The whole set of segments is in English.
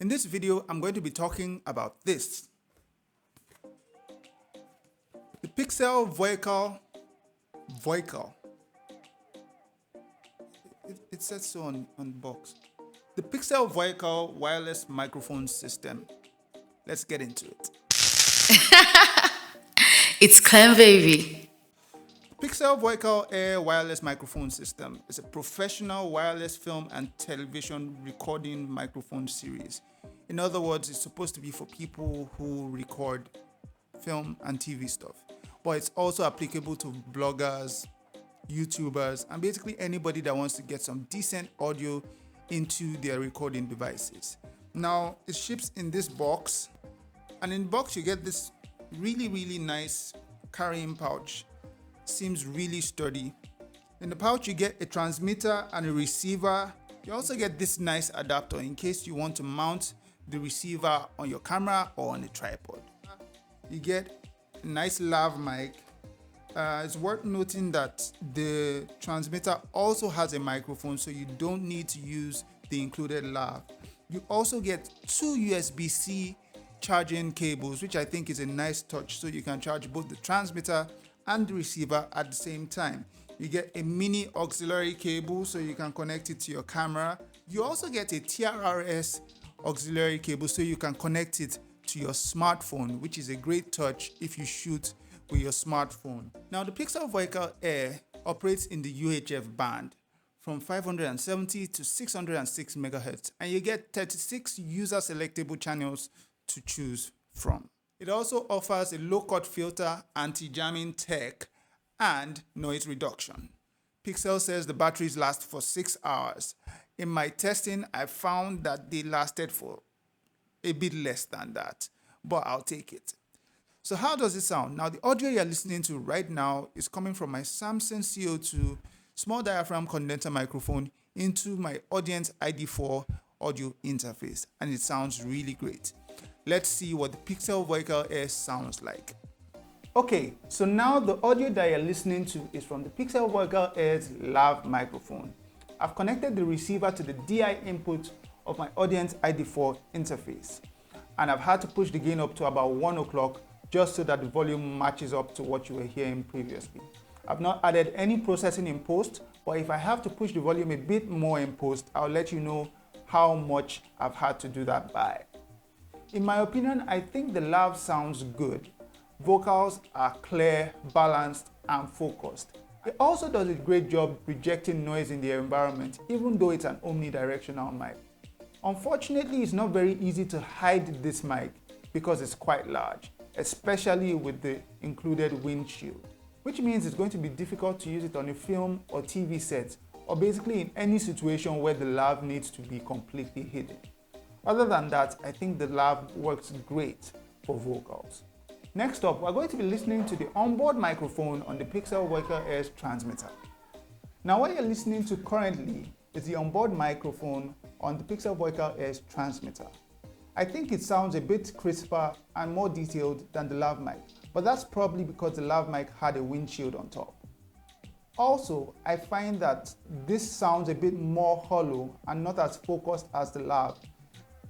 In this video, I'm going to be talking about this. The Pixel Vocal. It says so on the box. The Pixel Vocal wireless microphone system. Let's get into it. It's Clem, baby. Pixel Vocal Air wireless microphone system is a professional wireless film and television recording microphone series. In other words, it's supposed to be for people who record film and TV stuff. But it's also applicable to bloggers, YouTubers, and basically anybody that wants to get some decent audio into their recording devices. Now, it ships in this box, and in the box you get this really nice carrying pouch. Seems really sturdy. In the pouch you get a transmitter and a receiver. You also get this nice adapter in case you want to mount the receiver on your camera or on a tripod. You get a nice lav mic. It's worth noting that the transmitter also has a microphone, so you don't need to use the included lav. You also get two USB-C charging cables, which I think is a nice touch, so you can charge both the transmitter and the receiver at the same time. You get a mini auxiliary cable so you can connect it to your camera. You also get a TRRS auxiliary cable so you can connect it to your smartphone, which is a great touch if you shoot with your smartphone. Now, the Pixel Vocal Air operates in the UHF band from 570 to 606 MHz, and you get 36 user selectable channels to choose from. It also offers a low-cut filter, anti-jamming tech, and noise reduction. Pixel says the batteries last for 6 hours. In my testing, I found that they lasted for a bit less than that, but I'll take it. So how does it sound? Now, the audio you're listening to right now is coming from my Samson CO2 small diaphragm condenser microphone into my Audient ID4 audio interface, and it sounds really great. Let's see what the Pixel Vocal Air sounds like. Okay, so now the audio that you're listening to is from the Pixel Vocal Air's lav microphone. I've connected the receiver to the DI input of my Audient ID4 interface, and I've had to push the gain up to about 1 o'clock just so that the volume matches up to what you were hearing previously. I've not added any processing in post, but if I have to push the volume a bit more in post, I'll let you know how much I've had to do that by. In my opinion, I think the lav sounds good. Vocals are clear, balanced, and focused. It also does a great job rejecting noise in the environment, even though it's an omnidirectional mic. Unfortunately, it's not very easy to hide this mic because it's quite large, especially with the included windshield, which means it's going to be difficult to use it on a film or TV set, or basically in any situation where the lav needs to be completely hidden. Other than that, I think the lav works great for vocals. Next up, we're going to be listening to the onboard microphone on the Pixel Vocal Air's transmitter. Now, what you're listening to currently is the onboard microphone on the Pixel Vocal Air's transmitter. I think it sounds a bit crisper and more detailed than the lav mic, but that's probably because the lav mic had a windshield on top. Also, I find that this sounds a bit more hollow and not as focused as the lav,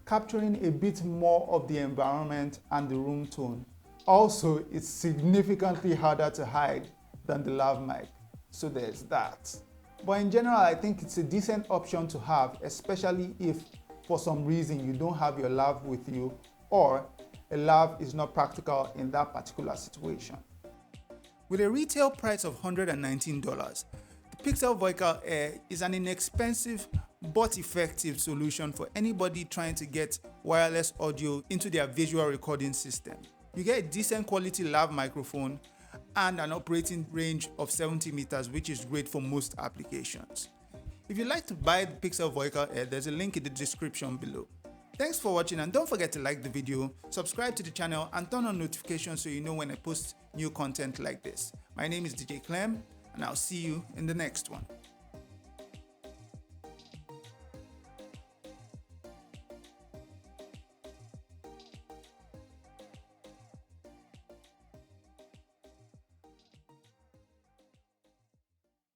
capturing a bit more of the environment and the room tone. Also, it's significantly harder to hide than the lav mic, so there's that. But in general, I think it's a decent option to have, especially if for some reason you don't have your lav with you, or a lav is not practical in that particular situation. With a retail price of $119, the Pixel Vocal Air is an inexpensive but effective solution for anybody trying to get wireless audio into their visual recording system. You get a decent quality lav microphone and an operating range of 70 meters, which is great for most applications. If you'd like to buy the Pixel Vocal Air, there's a link in the description below. Thanks for watching, and don't forget to like the video, subscribe to the channel, and turn on notifications so you know when I post new content like this. My name is DJ Clem, and I'll see you in the next one.